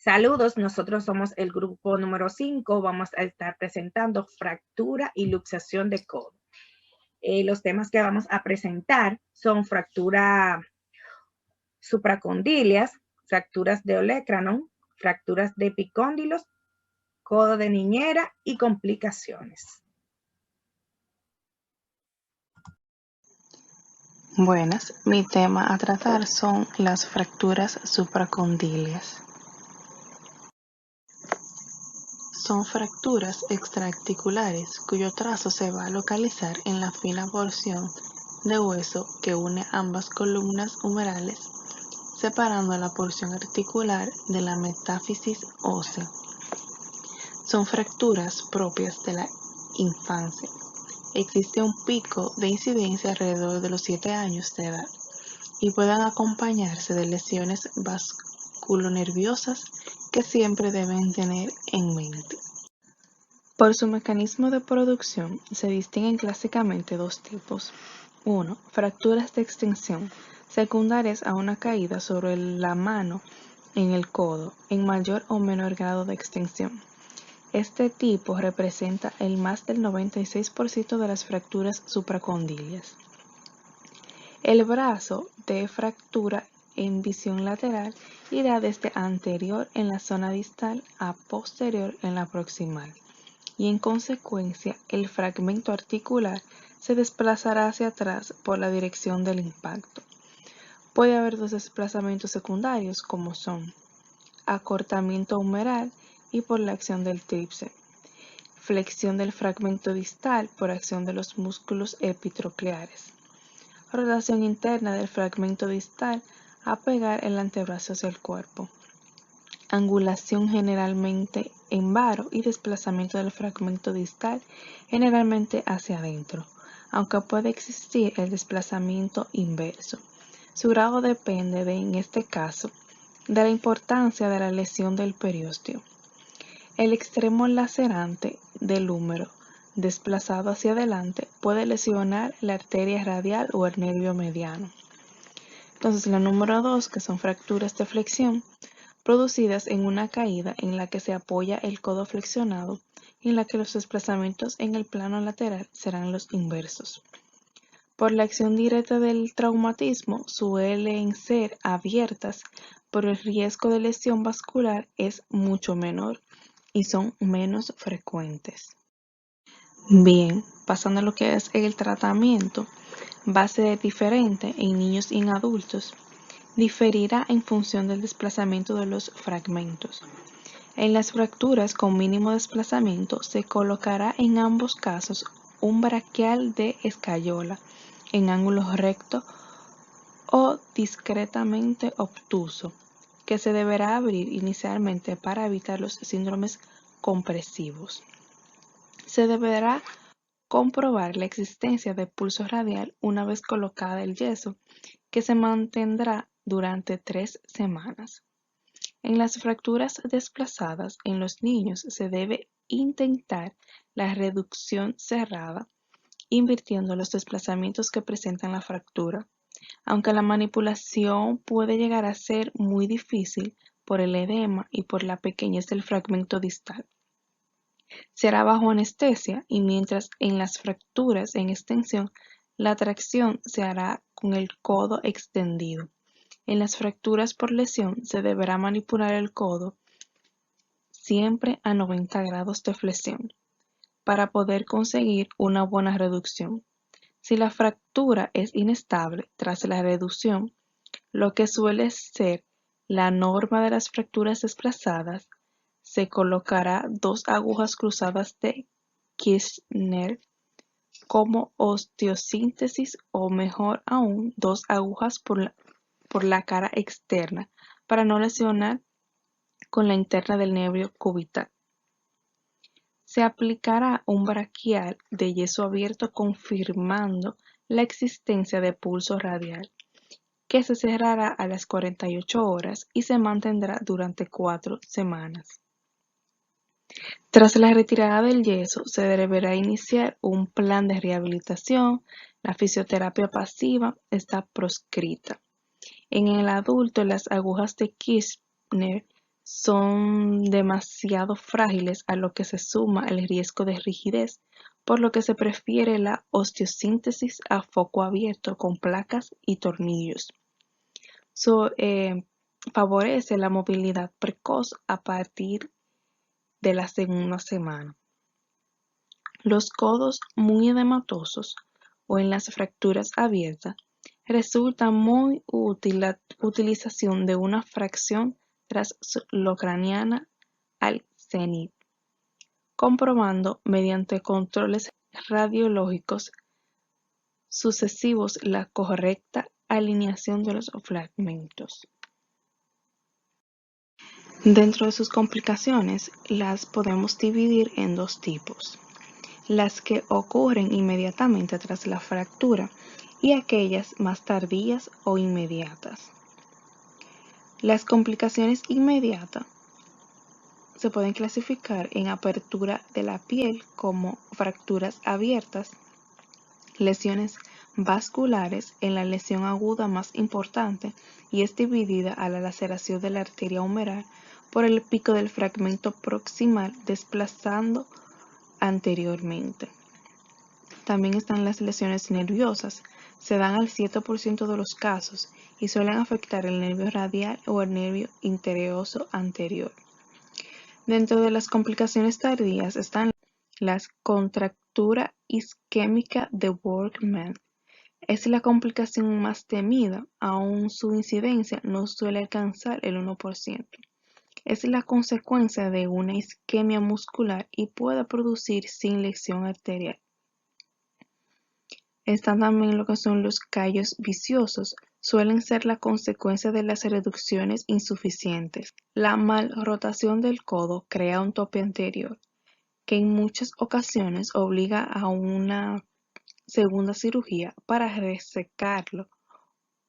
Saludos, nosotros somos el grupo número 5. Vamos a estar presentando fractura y luxación de codo. Los temas que vamos a presentar son fractura supracondilias, fracturas de olecranon, fracturas de epicóndilos, codo de niñera y complicaciones. Buenas, mi tema a tratar son las fracturas supracondilias. Son fracturas extraarticulares cuyo trazo se va a localizar en la fina porción de hueso que une ambas columnas humerales, separando la porción articular de la metáfisis ósea. Son fracturas propias de la infancia. Existe un pico de incidencia alrededor de los 7 años de edad y pueden acompañarse de lesiones vasculonerviosas que siempre deben tener en mente. Por su mecanismo de producción se distinguen clásicamente dos tipos. 1. Fracturas de extensión, secundarias a una caída sobre la mano en el codo, en mayor o menor grado de extensión. Este tipo representa el más del 96% de las fracturas supracondilias. El brazo de fractura en visión lateral irá desde anterior en la zona distal a posterior en la proximal, y en consecuencia el fragmento articular se desplazará hacia atrás por la dirección del impacto. Puede haber dos desplazamientos secundarios como son acortamiento humeral y por la acción del tríceps, flexión del fragmento distal por acción de los músculos epitrocleares, rotación interna del fragmento distal a pegar el antebrazo hacia el cuerpo, angulación generalmente en varo y desplazamiento del fragmento distal generalmente hacia adentro, aunque puede existir el desplazamiento inverso. Su grado depende en este caso, de la importancia de la lesión del periósteo. El extremo lacerante del húmero desplazado hacia adelante puede lesionar la arteria radial o el nervio mediano. Entonces, la número 2, que son fracturas de flexión, producidas en una caída en la que se apoya el codo flexionado y en la que los desplazamientos en el plano lateral serán los inversos. Por la acción directa del traumatismo suelen ser abiertas, pero el riesgo de lesión vascular es mucho menor y son menos frecuentes. Bien, pasando a lo que es el tratamiento, va a ser diferente en niños y en adultos. Diferirá en función del desplazamiento de los fragmentos. En las fracturas con mínimo desplazamiento se colocará en ambos casos un braquial de escayola en ángulo recto o discretamente obtuso, que se deberá abrir inicialmente para evitar los síndromes compresivos. Se deberá comprobar la existencia de pulso radial una vez colocada el yeso, que se mantendrá durante 3 semanas. En las fracturas desplazadas en los niños se debe intentar la reducción cerrada, invirtiendo los desplazamientos que presentan la fractura, aunque la manipulación puede llegar a ser muy difícil por el edema y por la pequeñez del fragmento distal. Se hará bajo anestesia y mientras en las fracturas en extensión, la tracción se hará con el codo extendido. En las fracturas por lesión se deberá manipular el codo siempre a 90 grados de flexión para poder conseguir una buena reducción. Si la fractura es inestable tras la reducción, lo que suele ser la norma de las fracturas desplazadas, se colocará 2 agujas cruzadas de Kirchner como osteosíntesis o mejor aún 2 agujas por la cara externa para no lesionar con la interna del nervio cubital. Se aplicará un braquial de yeso abierto confirmando la existencia de pulso radial, que se cerrará a las 48 horas y se mantendrá durante 4 semanas. Tras la retirada del yeso, se deberá iniciar un plan de rehabilitación. La fisioterapia pasiva está proscrita. En el adulto, las agujas de Kirchner son demasiado frágiles, a lo que se suma el riesgo de rigidez, por lo que se prefiere la osteosíntesis a foco abierto con placas y tornillos. Favorece la movilidad precoz a partir de la segunda semana. Los codos muy edematosos o en las fracturas abiertas resulta muy útil la utilización de una fracción translocraniana al cenit, comprobando mediante controles radiológicos sucesivos la correcta alineación de los fragmentos. Dentro de sus complicaciones, las podemos dividir en dos tipos: las que ocurren inmediatamente tras la fractura y aquellas más tardías o inmediatas. Las complicaciones inmediatas se pueden clasificar en apertura de la piel como fracturas abiertas, lesiones vasculares en la lesión aguda más importante y es dividida a la laceración de la arteria humeral por el pico del fragmento proximal desplazando anteriormente. También están las lesiones nerviosas, se dan al 7% de los casos y suelen afectar el nervio radial o el nervio interioso anterior. Dentro de las complicaciones tardías están las contractura isquémica de Workman. Es la complicación más temida, aun su incidencia no suele alcanzar el 1%. Es la consecuencia de una isquemia muscular y puede producir sin lesión arterial. Están también lo que son los callos viciosos, suelen ser la consecuencia de las reducciones insuficientes. La malrotación del codo crea un tope anterior, que en muchas ocasiones obliga a una segunda cirugía para resecarlo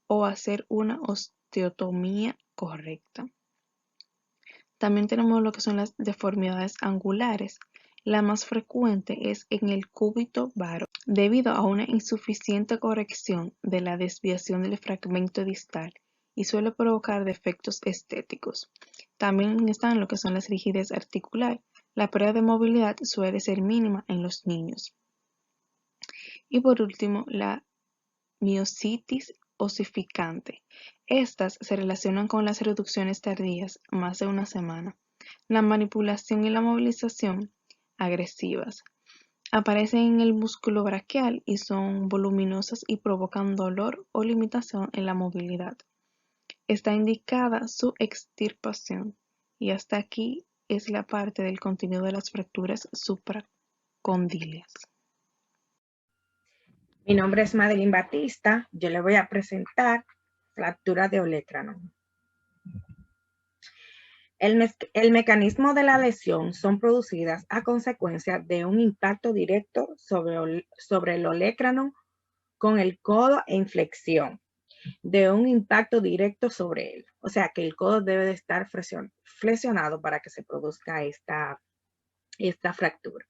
o hacer una osteotomía correcta. También tenemos lo que son las deformidades angulares. La más frecuente es en el cúbito varo, debido a una insuficiente corrección de la desviación del fragmento distal y suele provocar defectos estéticos. También están lo que son las rigidez articular. La pérdida de movilidad suele ser mínima en los niños. Y por último, la miositis osificante. Estas se relacionan con las reducciones tardías, más de una semana. La manipulación y la movilización agresivas. Aparecen en el músculo braquial y son voluminosas y provocan dolor o limitación en la movilidad. Está indicada su extirpación. Y hasta aquí es la parte del contenido de las fracturas supracondilias. Mi nombre es Madeline Batista. Yo le voy a presentar fractura de olecrano. El mecanismo de la lesión son producidas a consecuencia de un impacto directo sobre el olecrano con el codo en flexión, de un impacto directo sobre él. O sea que el codo debe de estar flexionado para que se produzca esta fractura.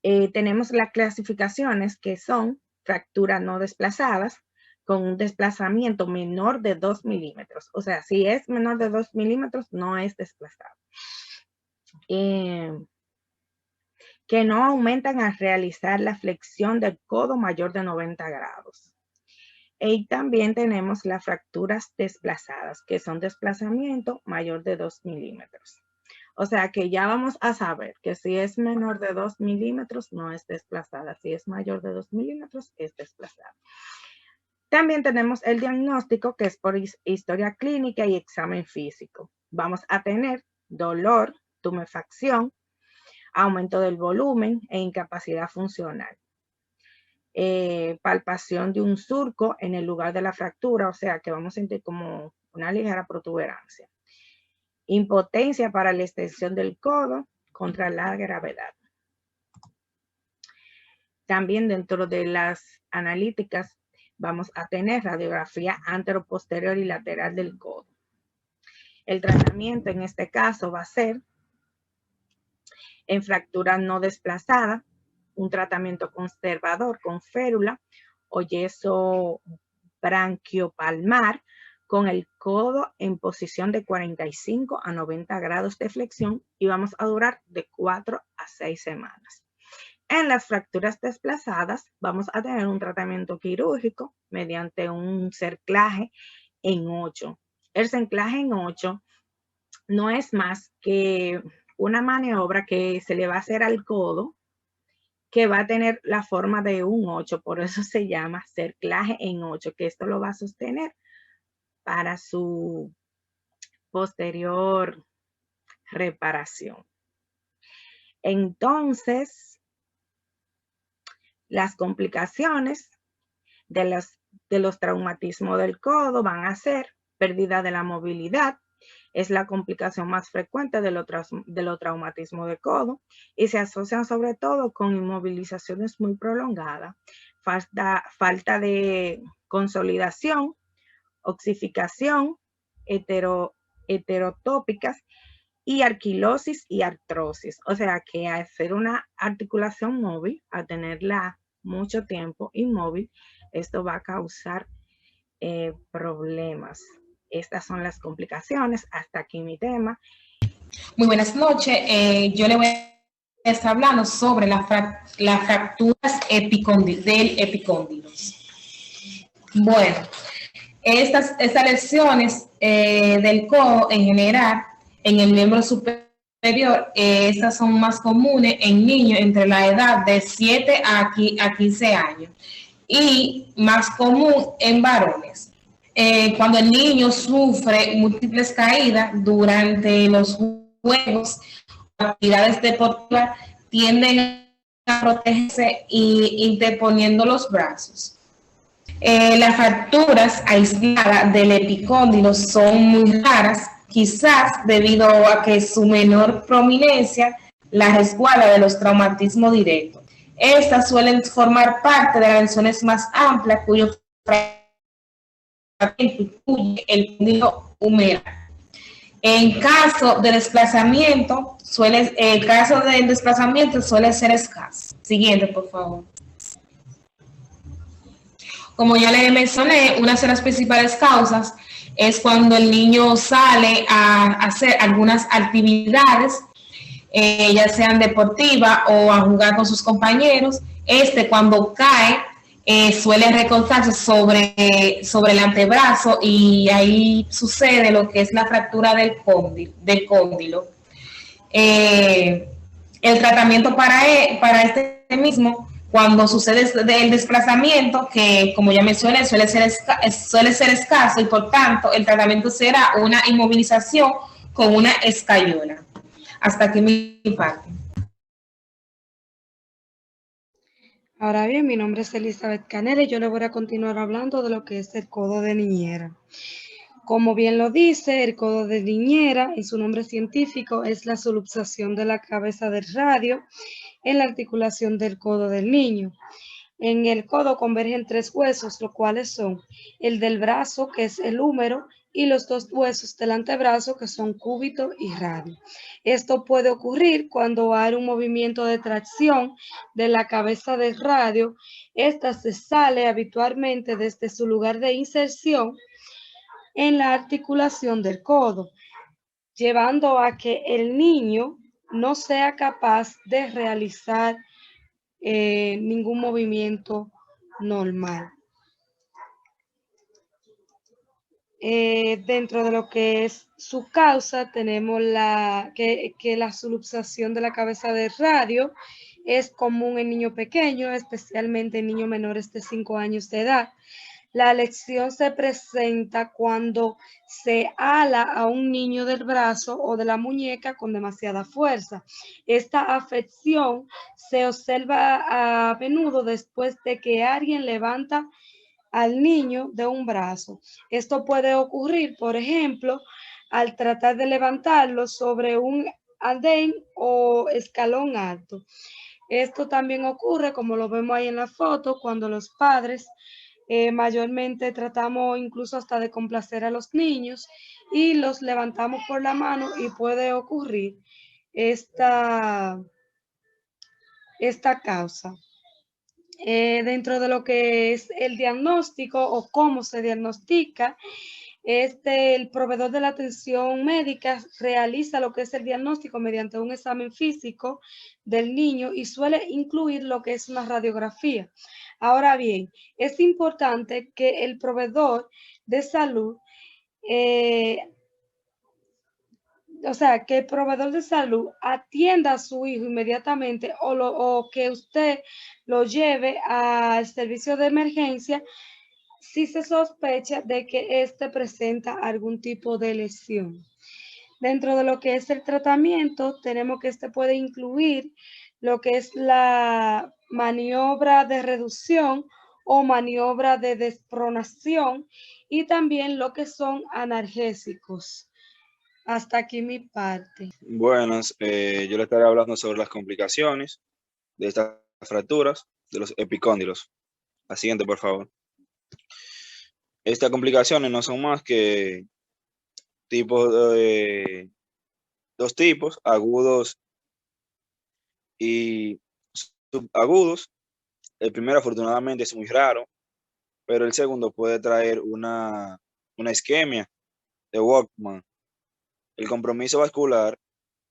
Tenemos las clasificaciones que son fracturas no desplazadas con un desplazamiento menor de 2 milímetros. O sea, si es menor de 2 milímetros, no es desplazado. Que no aumentan al realizar la flexión del codo mayor de 90 grados. Y también tenemos las fracturas desplazadas, que son desplazamiento mayor de 2 milímetros. O sea que ya vamos a saber que si es menor de 2 milímetros no es desplazada. Si es mayor de 2 milímetros es desplazada. También tenemos el diagnóstico, que es por historia clínica y examen físico. Vamos a tener dolor, tumefacción, aumento del volumen e incapacidad funcional. Palpación de un surco en el lugar de la fractura, o sea que vamos a sentir como una ligera protuberancia. Impotencia para la extensión del codo contra la gravedad. También dentro de las analíticas vamos a tener radiografía anteroposterior y lateral del codo. El tratamiento en este caso va a ser en fractura no desplazada, un tratamiento conservador con férula o yeso branquiopalmar con el codo en posición de 45 a 90 grados de flexión y vamos a durar de 4 a 6 semanas. En las fracturas desplazadas vamos a tener un tratamiento quirúrgico mediante un cerclaje en 8. El cerclaje en 8 no es más que una maniobra que se le va a hacer al codo que va a tener la forma de un 8, por eso se llama cerclaje en 8, que esto lo va a sostener para su posterior reparación. Entonces, las complicaciones de los traumatismos del codo van a ser pérdida de la movilidad, es la complicación más frecuente de los traumatismos de codo y se asocian sobre todo con inmovilizaciones muy prolongadas, falta de consolidación, ossificación, heterotópicas y arquilosis y artrosis. O sea que al hacer una articulación móvil, a tenerla mucho tiempo inmóvil, esto va a causar problemas. Estas son las complicaciones. Hasta aquí mi tema. Muy buenas noches. Yo le voy a estar hablando sobre las fracturas del epicóndilo. Bueno, estas lesiones del codo en general, en el miembro superior, estas son más comunes en niños entre la edad de 7 a 15 años y más común en varones. Cuando el niño sufre múltiples caídas durante los juegos o actividades deportivas, tienden a protegerse interponiendo los brazos. Las fracturas aisladas del epicóndilo son muy raras, quizás debido a que su menor prominencia la resguarda de los traumatismos directos. Estas suelen formar parte de las lesiones más amplias cuyo incluye el cóndilo humeral. En caso de desplazamiento, el caso del desplazamiento suele ser escaso. Siguiente, por favor. Como ya le mencioné, una de las principales causas es cuando el niño sale a hacer algunas actividades, ya sean deportivas o a jugar con sus compañeros. Cuando cae, suele recortarse sobre el antebrazo y ahí sucede lo que es la fractura del cóndilo. El tratamiento para este mismo, cuando sucede el desplazamiento, que como ya mencioné suele ser escaso y por tanto el tratamiento será una inmovilización con una escayola. Hasta aquí mi parte. Ahora bien, mi nombre es Elizabeth Canela y yo le voy a continuar hablando de lo que es el codo de niñera. Como bien lo dice, el codo de niñera, en su nombre científico, es la subluxación de la cabeza del radio en la articulación del codo del niño. En el codo convergen 3 huesos, los cuales son el del brazo, que es el húmero, y los 2 huesos del antebrazo, que son cúbito y radio. Esto puede ocurrir cuando hay un movimiento de tracción de la cabeza del radio. Esta se sale habitualmente desde su lugar de inserción en la articulación del codo, llevando a que el niño no sea capaz de realizar ningún movimiento normal. Dentro de lo que es su causa, tenemos que la subluxación de la cabeza del radio es común en niños pequeños, especialmente en niños menores de 5 años de edad. La lesión se presenta cuando se ala a un niño del brazo o de la muñeca con demasiada fuerza. Esta afección se observa a menudo después de que alguien levanta al niño de un brazo. Esto puede ocurrir, por ejemplo, al tratar de levantarlo sobre un andén o escalón alto. Esto también ocurre, como lo vemos ahí en la foto, cuando los padres mayormente tratamos incluso hasta de complacer a los niños y los levantamos por la mano y puede ocurrir esta causa. Dentro de lo que es el diagnóstico o cómo se diagnostica, el proveedor de la atención médica realiza lo que es el diagnóstico mediante un examen físico del niño y suele incluir lo que es una radiografía. Ahora bien, es importante que el proveedor de salud o sea, que el proveedor de salud atienda a su hijo inmediatamente o que usted lo lleve al servicio de emergencia si se sospecha de que éste presenta algún tipo de lesión. Dentro de lo que es el tratamiento, tenemos que este puede incluir lo que es la maniobra de reducción o maniobra de despronación y también lo que son analgésicos. Hasta aquí mi parte. Buenas, yo le estaré hablando sobre las complicaciones de estas fracturas de los epicóndilos. La siguiente, por favor. Estas complicaciones no son más que dos tipos, agudos y subagudos. El primero afortunadamente es muy raro, pero el segundo puede traer una isquemia de Walkman. El compromiso vascular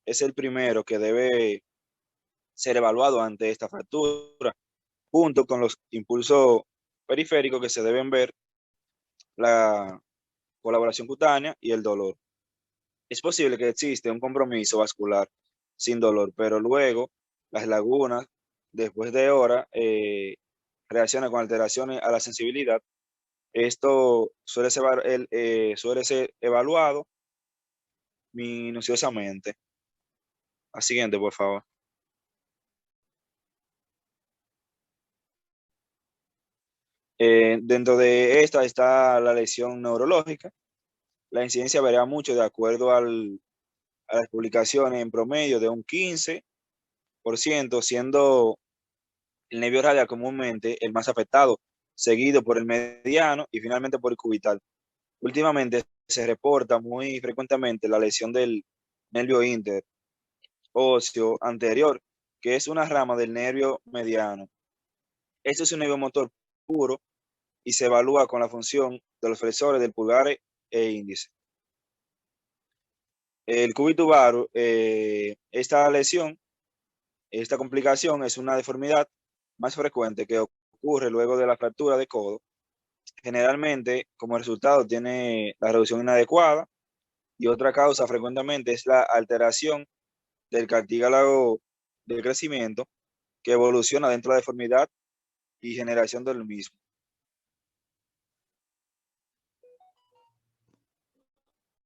es el primero que debe ser evaluado ante esta fractura, junto con los impulsos periféricos que se deben ver, la colaboración cutánea y el dolor. Es posible que existe un compromiso vascular sin dolor, pero luego las lagunas, después de horas, reaccionan con alteraciones a la sensibilidad. Esto suele ser evaluado minuciosamente. La siguiente, por favor. Dentro de esta está la lesión neurológica. La incidencia varía mucho de acuerdo a las publicaciones, en promedio de un 15%, siendo el nervio radial comúnmente el más afectado, seguido por el mediano y finalmente por el cubital. Últimamente se reporta muy frecuentemente la lesión del nervio interóseo anterior, que es una rama del nervio mediano. Este es un nervio motor puro y se evalúa con la función de los flexores del pulgar e índice. El cúbito varo, esta complicación es una deformidad más frecuente que ocurre luego de la fractura de codo. Generalmente, como resultado, tiene la reducción inadecuada y otra causa frecuentemente es la alteración del cartílago del crecimiento que evoluciona dentro de la deformidad y generación del mismo.